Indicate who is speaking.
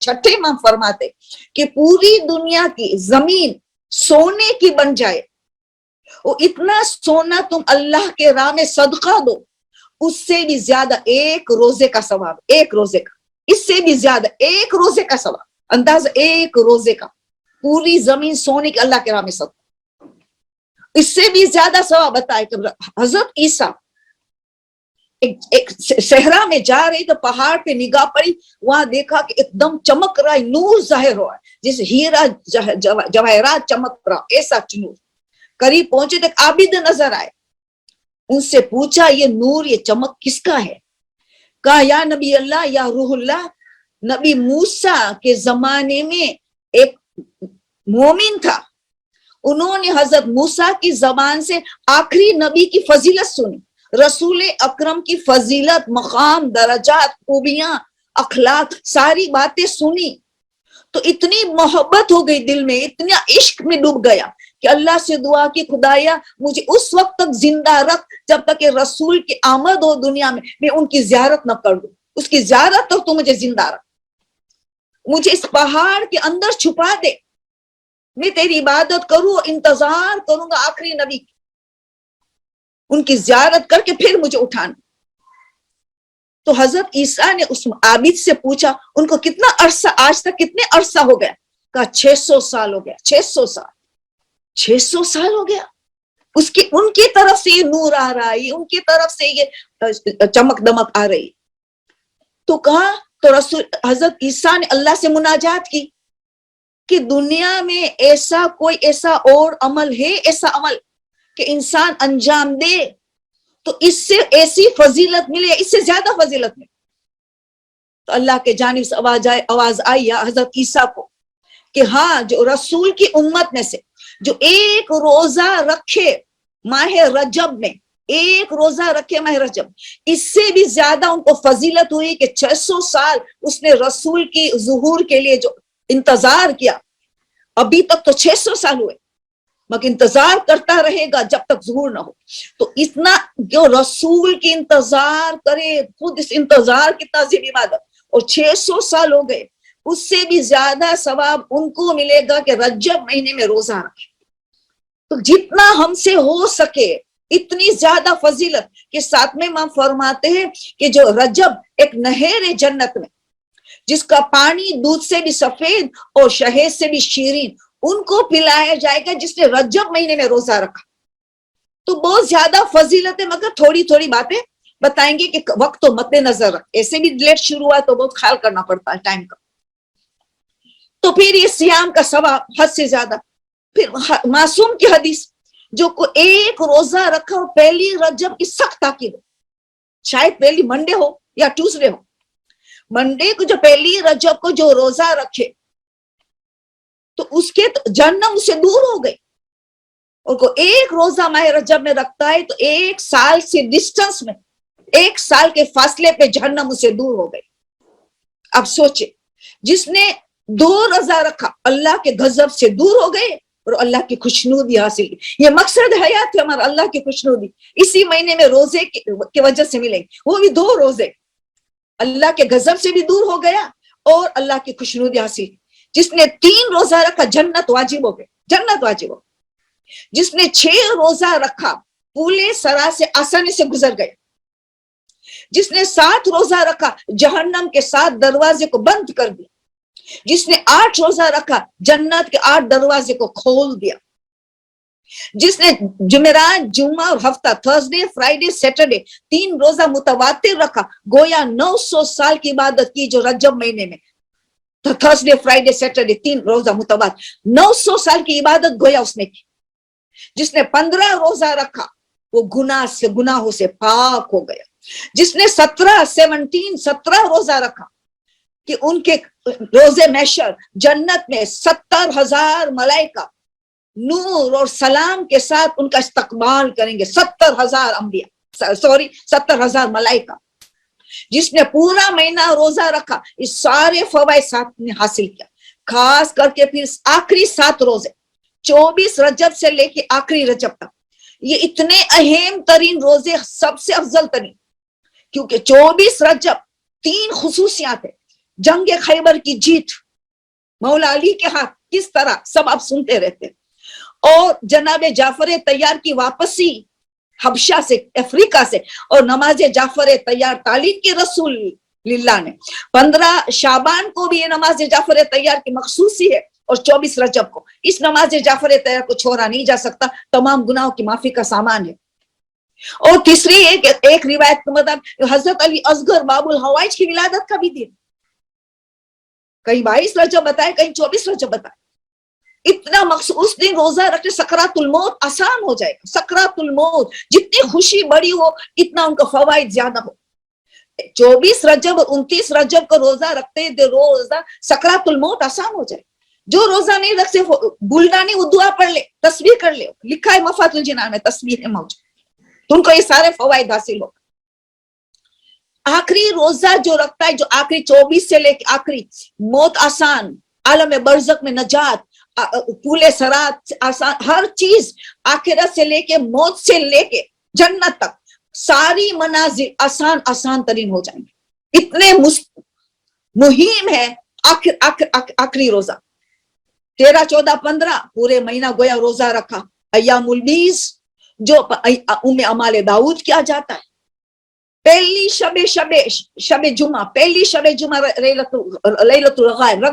Speaker 1: چھٹے امام فرماتے کہ پوری دنیا کی زمین سونے کی بن جائے، وہ اتنا سونا تم اللہ کے راہ میں صدقہ دو، اس سے بھی زیادہ ایک روزے کا ثواب، ایک روزے کا، اس سے بھی زیادہ ایک روزے کا ثواب، انداز ایک روزے کا، پوری زمین سونے کی اللہ کے راہ میں صدقہ، اس سے بھی زیادہ ثواب بتائے کہ حضرت عیسیٰ ایک صحرا میں جا رہی تو پہاڑ پہ نگاہ پڑی، وہاں دیکھا کہ ایک دم چمک رہا ہے، نور ظاہر ہوا ہے جیسے ہیرا جواہرات چمک رہا، ایسا نور۔ قریب پہنچے تو ایک عابد نظر آئے، ان سے پوچھا یہ نور یہ چمک کس کا ہے؟ کہا یا نبی اللہ یا روح اللہ، نبی موسیٰ کے زمانے میں ایک مومن تھا، انہوں نے حضرت موسیٰ کی زبان سے آخری نبی کی فضیلت سنی، رسول اکرم کی فضیلت، مقام، درجات، خوبیاں، اخلاق، ساری باتیں سنی تو اتنی محبت ہو گئی دل میں، اتنا عشق میں ڈوب گیا کہ اللہ سے دعا کی خدایا مجھے اس وقت تک زندہ رکھ جب تک کہ رسول کی آمد ہو دنیا میں ان کی زیارت نہ کر دوں، اس کی زیارت تک تو مجھے زندہ رکھ، مجھے اس پہاڑ کے اندر چھپا دے، میں تیری عبادت کروں، انتظار کروں گا آخری نبی کی، ان کی زیارت کر کے پھر مجھے اٹھانا۔ تو حضرت عیسیٰ نے اس عابد سے پوچھا ان کو کتنا عرصہ، آج تک کتنے عرصہ ہو گیا؟ کہا 600 سال ہو گیا، 600 سال، 600 سال ہو گیا، ان کی طرف سے یہ نور آ رہا ہے، ان کی طرف سے یہ چمک دمک آ رہی۔ تو کہا تو رسول حضرت عیسیٰ نے اللہ سے مناجات کی کہ دنیا میں ایسا کوئی ایسا اور عمل ہے، ایسا عمل کہ انسان انجام دے تو اس سے ایسی فضیلت ملے، اس سے زیادہ فضیلت ملے؟ تو اللہ کے جانب سے آواز آئی یا حضرت عیسیٰ کو کہ ہاں، جو رسول کی امت میں سے جو ایک روزہ رکھے ماہ رجب میں، ایک روزہ رکھے ماہ رجب، اس سے بھی زیادہ ان کو فضیلت ہوئی کہ 600 سال اس نے رسول کی ظہور کے لیے جو انتظار کیا، ابھی تک تو 600 سال ہوئے مگر انتظار کرتا رہے گا جب تک ظہور نہ ہو۔ تو اتنا جو رسول کی انتظار کرے، خود اس انتظار کی تعظیم عبادت، اور 600 سال ہو گئے، اس سے بھی زیادہ ثواب ان کو ملے گا کہ رجب مہینے میں روزہ رکھے۔ تو جتنا ہم سے ہو سکے اتنی زیادہ فضیلت کہ ساتویں امام فرماتے ہیں کہ جو رجب ایک نہر ہے جنت میں جس کا پانی دودھ سے بھی سفید اور شہد سے بھی شیرین، ان کو پلایا جائے گا جس نے رجب مہینے میں روزہ رکھا۔ تو بہت زیادہ فضیلت ہے، مگر تھوڑی تھوڑی باتیں بتائیں گے کہ وقت تو مد نظر رکھ، ایسے بھی لیٹ شروع ہوا تو بہت خیال کرنا پڑتا ہے ٹائم کا۔ تو پھر یہ سیام کا ثواب حد سے زیادہ، پھر معصوم کی حدیث جو کو ایک روزہ رکھا اور پہلی رجب کی سخت تاکید ہو، شاید پہلی منڈے ہو یا ٹیوزڈے ہو، منڈے کو جو پہلی رجب کو جو روزہ رکھے تو اس کے جہنم سے دور ہو گئی، اور کو ایک روزہ ماہ رجب میں رکھتا ہے تو 1 سال سے ڈسٹنس میں، 1 سال کے فاصلے پہ جہنم سے دور ہو گئی۔ اب سوچے جس نے 2 روزہ رکھا اللہ کے غضب سے دور ہو گئے اور اللہ کی خوشنودی حاصل کی۔ یہ مقصد حیات ہے ہمارا، اللہ کی خوشنودی اسی مہینے میں روزے کی وجہ سے ملیں گے، وہ بھی 2 روزے، اللہ کے غضب سے بھی دور ہو گیا اور اللہ کی خوشنودی حاصل کی۔ جس نے 3 روزہ رکھا جنت واجب ہو گئے، جنت واجب ہو گئی۔ جس نے 6 روزہ رکھا پورے سرا سے آسانی سے گزر گئے۔ جس نے 7 روزہ رکھا جہنم کے 7 دروازے کو بند کر دیا۔ جس نے 8 روزہ رکھا جنت کے 8 دروازے کو کھول دیا۔ جس نے جمعرات، جمعہ اور ہفتہ، تھرسڈے، فرائیڈے، سیٹرڈے 3 روزہ متواتر رکھا، گویا 900 سال کی عبادت کی جو رجب مہینے میں تھرسڈے، فرائیڈے، سیٹرڈے 3 روزہ متواتر، 900 سال کی عبادت گویا اس نے کی۔ جس نے 15 روزہ رکھا وہ گناہوں سے پاک ہو گیا۔ جس نے 17 روزہ رکھا کہ ان کے روزے محشر جنت میں 70,000 ملائکہ نور اور سلام کے ساتھ ان کا استقبال کریں گے، 70,000 انبیاء، 70,000 ملائکہ۔ جس نے پورا مہینہ روزہ رکھا، اس سارے فوائد ساتھ نے حاصل کیا، خاص کر کے پھر آخری 7 روزے 24 رجب سے لے کے آخری رجب تک، یہ اتنے اہم ترین روزے، سب سے افضل ترین، کیونکہ 24 رجب 3 خصوصیات ہیں۔ جنگ خیبر کی جیت مولا علی کے ہاتھ کس طرح سب آپ سنتے رہتے ہیں، اور جناب جعفر طیار کی واپسی حبشہ سے، افریقہ سے، اور نماز جعفر طیار تعلیم کی رسول اللہ نے 15 شعبان کو بھی یہ نماز جعفر طیار کی مخصوصی ہے، اور 24 رجب کو اس نماز جعفر طیار کو چھوڑا نہیں جا سکتا، تمام گناہوں کی معافی کا سامان ہے۔ اور تیسری ایک روایت کے مطابق حضرت علی اصغر باب الحوائج کی ولادت کا بھی دن، کہیں 22 رجب بتائے، کہیں 24 رجب بتائے، اتنا مخصوص دن روزہ رکھنے سکرات الموت آسان ہو جائے گا۔ سکرات الموت جتنی خوشی بڑی ہو اتنا ان کا فوائد زیادہ ہو۔ 24 رجب اور 29 رجب کو روزہ رکھتے روزہ سکرات الموت آسان ہو جائے۔ جو روزہ نہیں رکھتے بھولنا نہیں، وہ دعا پڑھ لے، تسبیح کر لے، لکھا ہے مفات الجنان میں تسبیح ہے موجود، تو ان کو یہ سارے فوائد حاصل ہو۔ آخری روزہ جو رکھتا ہے، جو آخری 24 سے لے کے آخری موت آسان، عالم برزخ میں نجات، پولے سرات آسان، ہر چیز آخرت سے لے کے موت سے لے کے جنت تک ساری منازل آسان آسان ترین ہو جائیں گے، اتنے مہم ہے آخری روزہ۔ 13 14 15 پورے مہینہ گویا روزہ رکھا، ایام البیض جو امال داؤد کیا جاتا ہے، پہلی شب جمعہ، پہلی شب جمعہ لیلۃ الغائب،